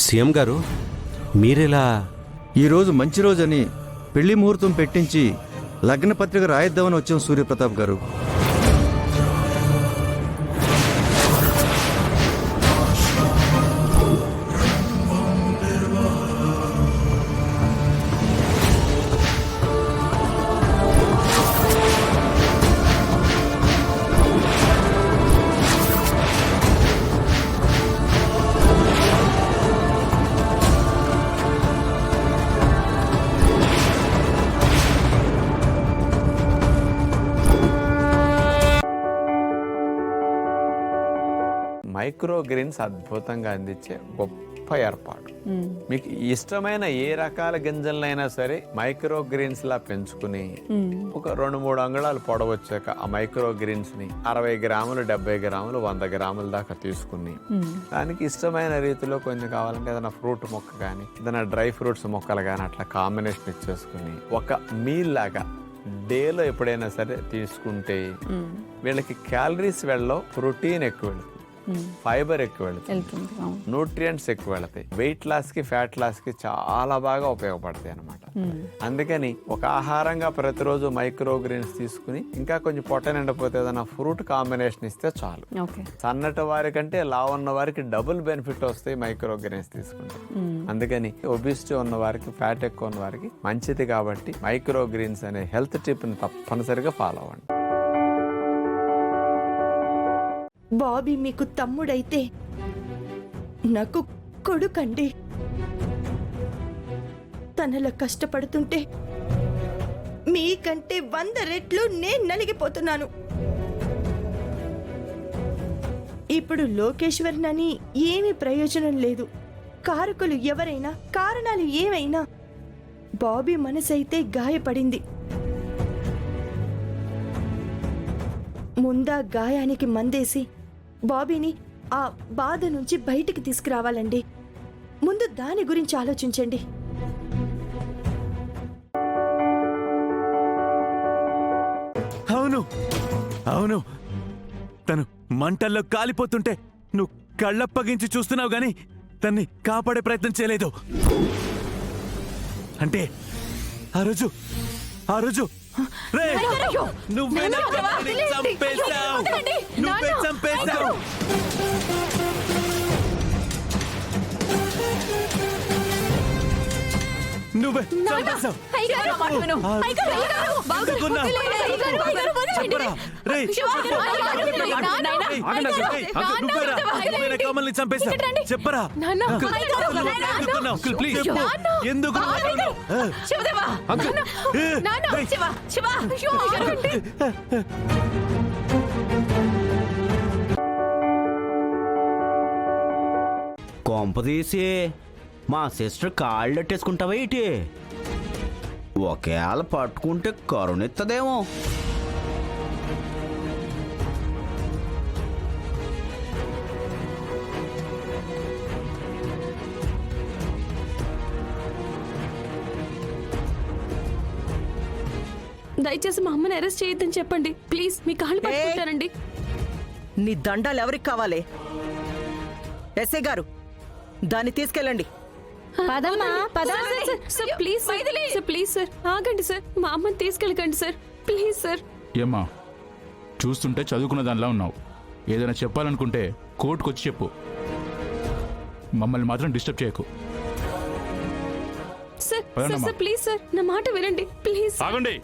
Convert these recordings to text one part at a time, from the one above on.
CM గారు మీరెలా? ఈరోజు మంచి రోజని పెళ్లి ముహూర్తం పెట్టించి లగ్న పత్రిక రాయిద్దామని వచ్చాం సూర్యప్రతాప్ గారు. మైక్రో గ్రీన్స్ అద్భుతంగా అందించే గొప్ప ఏర్పాటు. మీకు ఇష్టమైన ఏ రకాల గింజలైనా సరే మైక్రో గ్రీన్స్ లా పెంచుకుని ఒక 2-3 అంగుళాలు పొడవచ్చాక ఆ మైక్రో గ్రీన్స్ ని 60 గ్రాములు 70 గ్రాములు 100 గ్రాముల దాకా తీసుకుని దానికి ఇష్టమైన రీతిలో కొంచెం కావాలంటే ఏదైనా ఫ్రూట్ మొక్క కానీ ఏదైనా డ్రై ఫ్రూట్స్ మొక్కలు కానీ అట్లా కాంబినేషన్ ఇచ్చేసుకుని ఒక మీల్ లాగా డేలో ఎప్పుడైనా సరే తీసుకుంటే వీళ్ళకి క్యాలరీస్ వెళ్ళవు, ప్రోటీన్ ఎక్కువ వెళ్తుంది, ఫైబర్ ఎక్కువ వెళ్తుంది, న్యూట్రియంట్స్ ఎక్కువ వెళ్తాయి, వెయిట్ లాస్ కి ఫ్యాట్ లాస్ కి చాలా బాగా ఉపయోగపడతాయి అన్నమాట. అందుకని ఒక ఆహారంగా ప్రతిరోజు మైక్రో గ్రీన్స్ తీసుకుని ఇంకా కొంచెం పొట్ట నిండిపోతే ఏదైనా ఫ్రూట్ కాంబినేషన్ ఇస్తే చాలు. సన్నటి వారి కంటే లావు ఉన్న వారికి డబుల్ బెనిఫిట్ వస్తాయి మైక్రో గ్రీన్స్ తీసుకుంటే. అందుకని ఒబిసిటీ ఉన్న వారికి ఫ్యాట్ ఎక్కువ ఉన్న వారికి మంచిది కాబట్టి మైక్రో గ్రీన్స్ అనే హెల్త్ టిప్ ని తప్పనిసరిగా ఫాలో అవ్వండి. బాబీ మీకు తమ్ముడైతే నాకు కొడుకండి. తనలా కష్టపడుతుంటే మీకంటే 100 రెట్లు నేను నలిగిపోతున్నాను. ఇప్పుడు లోకేశ్వరనని ఏమీ ప్రయోజనం లేదు. కారకులు ఎవరైనా, కారణాలు ఏమైనా, బాబీ మనసైతే గాయపడింది. ముందా గాయానికి మందేసి బాబీని ఆ బాధ నుంచి బయటికి తీసుకురావాలండి. ముందు దాని గురించి ఆలోచించండి. అవును అవును, తను మంటల్లో కాలిపోతుంటే నువ్వు కళ్ళప్పగించి చూస్తున్నావు గాని తన్ని కాపాడే ప్రయత్నం చేయలేదు. అంటే ఆ రోజు నువ్వే చంపేశావు. కమల్ని చంపేశావు. చెప్పరా ఎందుకు? కొంపదీసి మా సిస్టర్ కాళ్ళెట్టేసుకుంటావా ఇటీ? ఒకేళ పట్టుకుంటే కరుణెత్తదేమో. దయచేసి మా అమ్మని అరెస్ట్ చేయొద్దని చెప్పండి ప్లీజ్. మీ కాళ్ళు పట్టుకుంటానండి. నీ దండాలు ఎవరికి కావాలి? ఎస్ఐ గారు, దాన్ని తీసుకెళ్ళండి. Sir please sir, please sir ఆగండి సార్. మా అమ్మని తీసుకెళ్ళకండి సార్, ప్లీజ్ సార్. ఏమ్మా చూస్తుంటే చదువుకున్న దానిలా ఉన్నావు. ఏదైనా చెప్పాలనుకుంటే కోర్టుకు వచ్చి చెప్పు, మమ్మల్ని మాత్రం డిస్టర్బ్ చేయకు. సార్ సార్ ప్లీజ్ సార్, నా మాట వినండి ప్లీజ్. ఆగండి.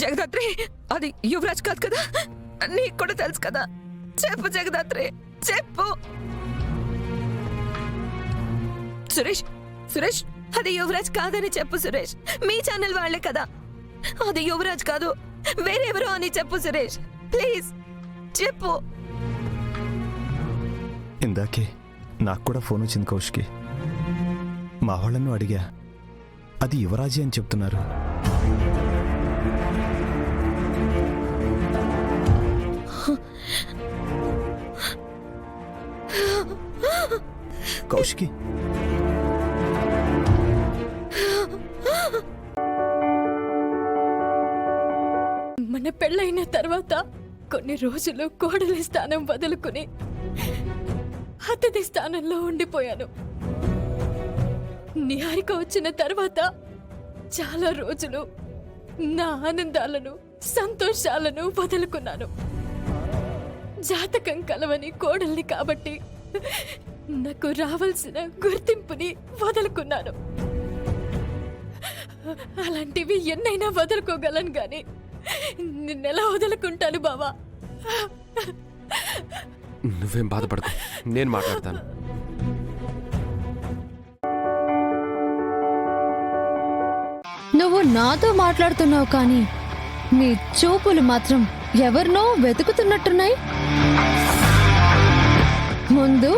జగదాత్రి, అది యువరాజ్ కాదు కదా? నీకు కూడా తెలుసు కదా. చెప్పు జగదాత్రి, చెప్పు. సురేష్ అది యువరాజ్ కాదని చెప్పు సురేష్. మీ ఛానల్ వాళ్లే కదా. అది యువరాజ్ కాదు, వేరెవరో అని చెప్పు సురేష్, ప్లీజ్ చెప్పు. ఇందాకే నాకు కూడా ఫోన్ వచ్చింది కౌశికి. మా వాళ్ళను అడిగా, అది యువరాజే అని చెప్తున్నారు. కౌశికి, మన పెళ్ళ పెళ్ళైన తర్వాత కొన్ని రోజులు కోడలి స్థానం వదులుకుని అతిథి స్థానంలో ఉండిపోయాను. నిహారిక వచ్చిన తర్వాత చాలా రోజులు నా ఆనందాలను సంతోషాలను వదులుకున్నాను. జాతకం కలవని కోడల్ని కాబట్టి నాకు రావాల్సిన గుర్తింపుని వదులుకున్నాను. అలాంటివి ఎన్నైనా వదులుకోగలను గాని నిన్నెలా వదులుకుంటాను బావా? నువ్వేం బాధపడకు, నేను మాట్లాడతాను. నువ్వు నాతో మాట్లాడుతున్నావు కానీ నీ చూపులు మాత్రం ఎవరినో వెతుకుతున్నట్టున్నాయి. ముందు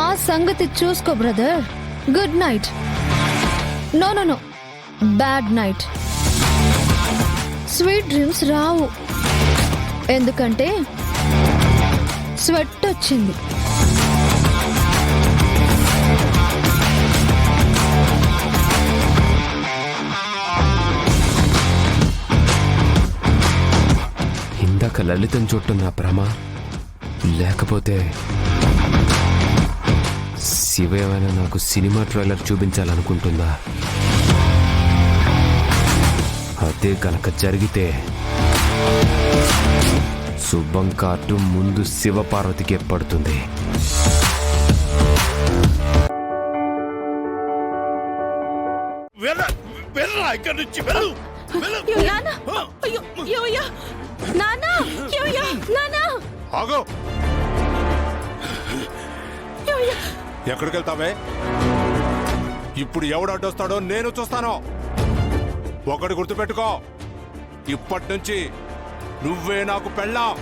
ఆ సంగతి చూసుకో brother. Good night. No no no, bad night. Sweet dreams రావు, ఎందుకంటే స్వెట్ వచ్చింది. ఇందాక లలితం చూడటం నా భ్రమ, లేకపోతే శివ ఏమైనా నాకు సినిమా ట్రైలర్ చూపించాలనుకుంటుందా? అదే గనక జరిగితే శుభం కార్డు ముందు శివపార్వతికే పడుతుంది. ఎక్కడికి వెళ్తావే? ఇప్పుడు ఎవడు అడ్డొస్తాడో నేను చూస్తాను. ఒకటి గుర్తుపెట్టుకో, ఇప్పటి నుంచి నువ్వే నాకు పెళ్ళాం,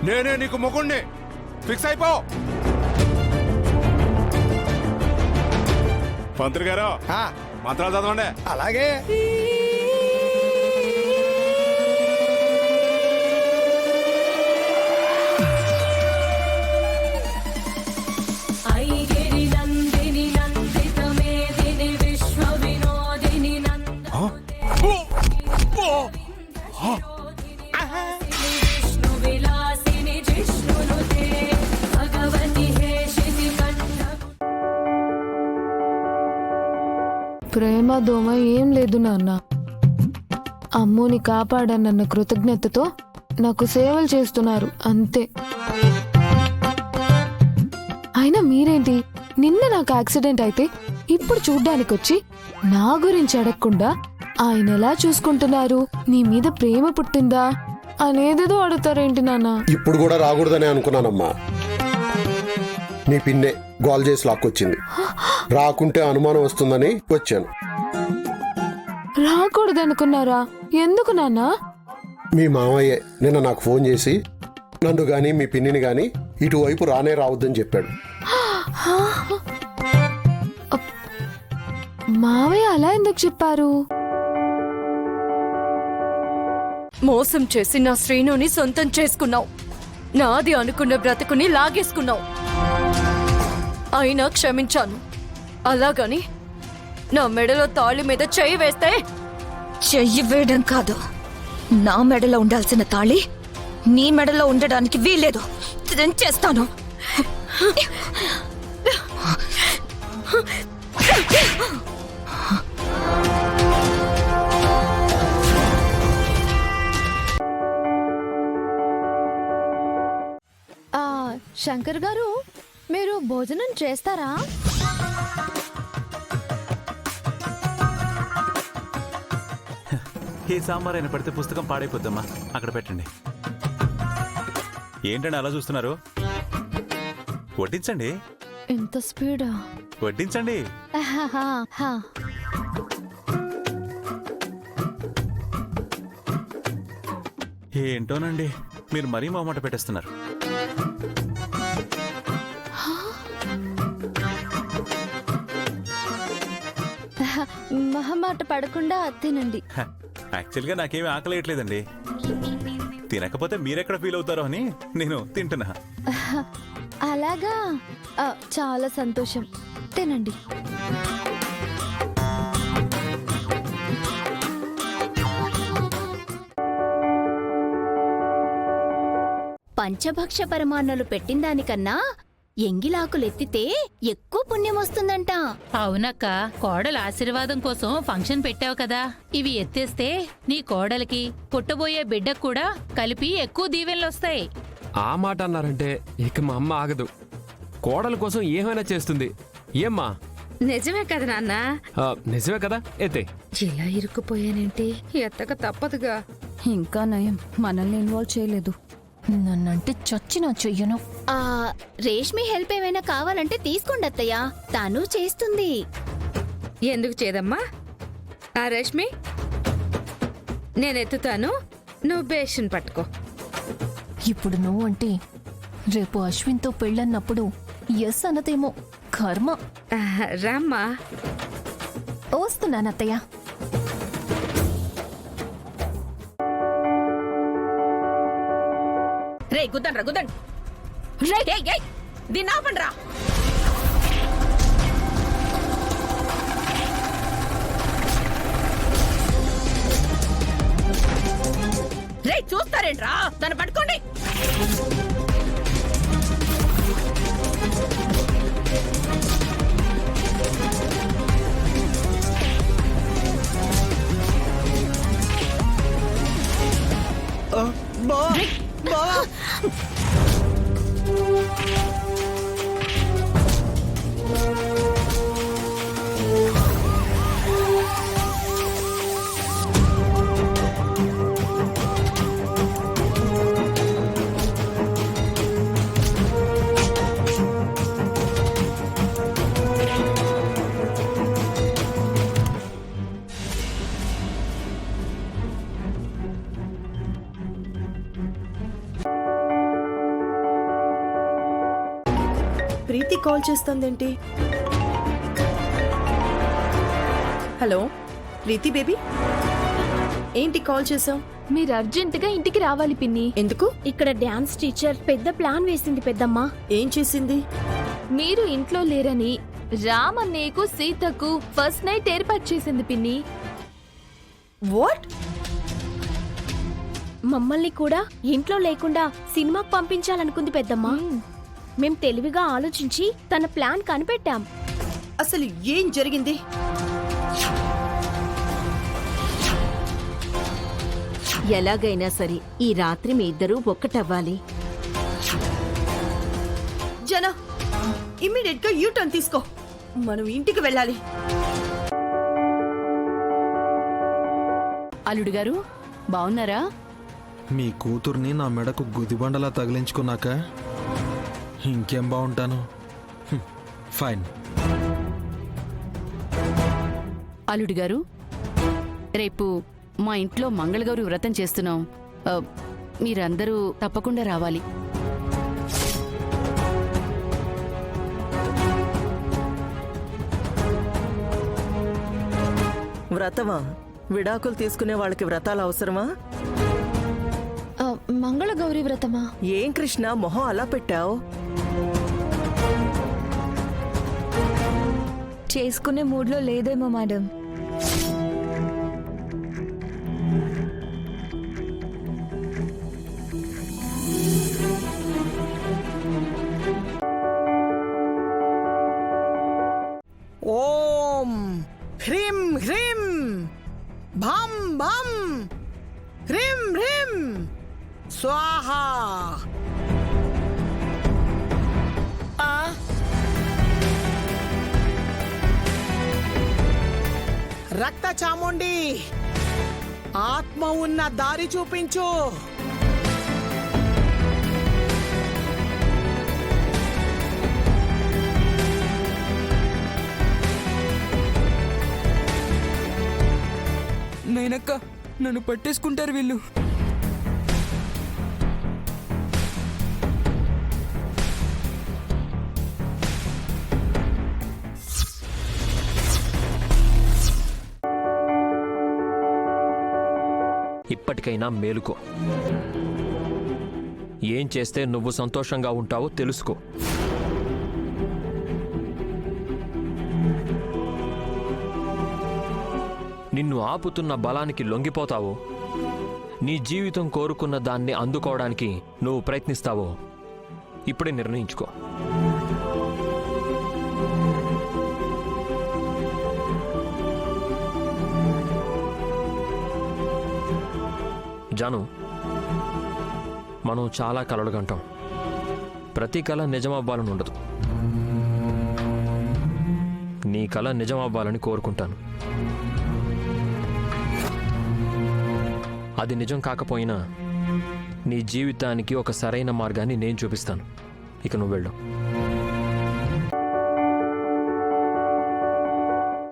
నేనే నీకు మొగుణ్ణి. ఫిక్స్ అయిపో. పంతులు గారు మంత్రాలు చదవండి. అలాగే. ప్రేమ దోమ ఏం లేదు నాన్న. అమ్ముని కాపాడనన్న కృతజ్ఞతతో నాకు సేవలు చేస్తున్నారు అంతే. అయినా మీరేంటి, నిన్న నాకు యాక్సిడెంట్ అయితే ఇప్పుడు చూడ్డానికి వచ్చి నా గురించి అడగకుండా ఆయన ఎలా చూసుకుంటున్నారు, నీ మీద ప్రేమ పుట్టిందా అనేదేదో అడుగుతారేంటి నాన్న? ఇప్పుడు కూడా రాకూడదని అనుకున్నానమ్మా. నీ పిన్నే గోల్ చేసి లాక్కొచ్చింది. రాకుంటే అనుమానం వస్తుందని వచ్చాను. రాకూడదనుకున్నారా? ఎందుకు నాన్న? మీ మామయ్యే నిన్న నాకు ఫోన్ చేసి నన్ను గాని మీ పిన్నిని గాని ఇటువైపు రానే రావద్దని చెప్పాడు. మావయ్య అలా ఎందుకు చెప్పారు? మోసం చేసి నా శ్రీనుని సొంతం చేసుకున్నావు. నాది అనుకున్న బ్రతుకుని లాగేసుకున్నావు. అయినా క్షమించాను. అలాగని నా మెడలో తాళి మీద చెయ్యి వేస్తే, చెయ్యి వేయడం కాదు, నా మెడలో ఉండాల్సిన తాళి నీ మెడలో ఉండడానికి వీల్లేదు. చేస్తాను. శంకర్ గారు, మీరు భోజనం చేస్తారా? ఏ సాంబార్ అయినా పెడితే పుస్తకం పాడైపోద్దమ్మా. అక్కడ పెట్టండి. ఏంటండి అలా చూస్తున్నారు? వడ్డించండి. ఎంత స్పీడా? వడ్డించండి. ఏంటోనండి, మీరు మరీ మొహమాట పెట్టేస్తున్నారు. మొహమాట పడకుండా తినండి. యాక్చువల్గా నాకేమీ ఆకలేయట్లేదండి. తినకపోతే మీరెక్కడ ఫీల్ అవుతారో అని నేను తింటున్నా. అలాగా? చాలా సంతోషం. తినండి. పంచభక్ష పరమాన్నలు పెట్టిన దానికన్నా ఎంగిలాకులెత్తితే ఎక్కువ పుణ్యం వస్తుందంట. అవునక్క, కోడల ఆశీర్వాదం కోసం ఫంక్షన్ పెట్టావు కదా, ఇవి ఎత్తేస్తే నీ కోడలికి పుట్టబోయే బిడ్డకు కూడా కలిపి ఎక్కువ దీవెనలొస్తాయి. ఆ మాట అన్నారంటే ఇక మా అమ్మ ఆగదు. కోడల కోసం ఏమైనా చేస్తుంది. ఏమ్మా? నిజమే కదా నాన్న? నిజమే కదా. ఎత్తే. ఇలా ఇరుక్కుపోయానంటే ఎత్తక తప్పదుగా. ఇంకా నయం మనల్ని ఇన్వాల్వ్ చేయలేదు. నన్నంటే చచ్చినా చెయ్యను. రేష్మి హెల్ప్ ఏమైనా కావాలంటే తీసుకోండి అత్తయ్య, తను చేస్తుంది. ఎందుకు చేదమ్మా? ఆ రేష్మి, నేనెత్తుతాను, నువ్వు బేషన్ పట్టుకో. ఇప్పుడు నువ్వు అంటే రేపు అశ్విన్తో పెళ్ళన్నప్పుడు ఎస్ అన్నదేమో. కర్మ. రామ్మా. వస్తున్నాను అత్తయ్య. రే గుద్దండ్రా గుద్దండి. దీన్ని ఆపండ్రా. రే చూస్తారేంట్రా, దాన్ని పట్టుకోండి. ప్రీతి కాల్ చేస్తుందేంటి? హలో ప్రీతి బేబీ, ఏంటి కాల్ చేసావు? మీరు అర్జెంటుగా ఇంటికి రావాలి పిన్ని. ఎందుకు? ఇక్కడ డాన్స్ టీచర్ పెద్ద ప్లాన్ వేసింది పెద్దమ్మా. ఏం చేసింది? మీరు ఇంట్లో లేరని రామన్నయ్యకు సీతకు ఫస్ట్ నైట్ ఏర్పాటు చేసింది పిన్ని. వాట్? మమ్మల్ని కూడా ఇంట్లో లేకుండా సినిమాకు పంపించాలనుకుంది పెద్దమ్మా. మేం తెలివిగా ఆలోచించి తన ప్లాన్ కనిపెట్టాం. అసలు ఏం జరిగింది? ఎలాగైనా సరే ఈ రాత్రి మీ ఇద్దరూ ఒక్కటవ్వాలి. జన, ఇమ్మీడియట్ గా యూ టర్న్ తీసుకో, మనం ఇంటికి వెళ్ళాలి. అల్లుడు గారు బాగున్నారా? మీ కూతుర్ని నా మెడకు గుదిబండలా తగిలించుకున్నాక ఇంకేం బాగుంటాను. ఫైన్. అల్లుడు గారు, రేపు మా ఇంట్లో మంగళగౌరి వ్రతం చేస్తున్నాం. మీరందరూ తప్పకుండా రావాలి. వ్రతమా? విడాకులు తీసుకునే వాళ్ళకి వ్రతాలు అవసరమా? మంగళగౌరి వ్రతమా? ఏం కృష్ణ మొహం అలా పెట్టావు? చేసుకునే మూడ్లో లేదేమో మేడం. ఓం హ్రీం హ్రీం భం భం హ్రీం హ్రీం స్వాహా. రక్త చాముండి, ఆత్మ ఉన్న దారి చూపించు. నైనక్క, నన్ను పట్టేసుకుంటారు వీళ్ళు. ఇప్పటికైనా మేలుకో. ఏం చేస్తే నువ్వు సంతోషంగా ఉంటావో తెలుసుకో. నిన్ను ఆపుతున్న బలానికి లొంగిపోతావో నీ జీవితం కోరుకున్న దాన్ని అందుకోవడానికి నువ్వు ప్రయత్నిస్తావో ఇప్పుడే నిర్ణయించుకో. జాను, మనం చాలా కలలు కంటాం. ప్రతి కళ నిజమవ్వాలని ఉండదు. నీ కళ నిజమవ్వాలని కోరుకుంటాను. అది నిజం కాకపోయినా నీ జీవితానికి ఒక సరైన మార్గాన్ని నేను చూపిస్తాను. ఇక నువ్వు వెళ్ళు.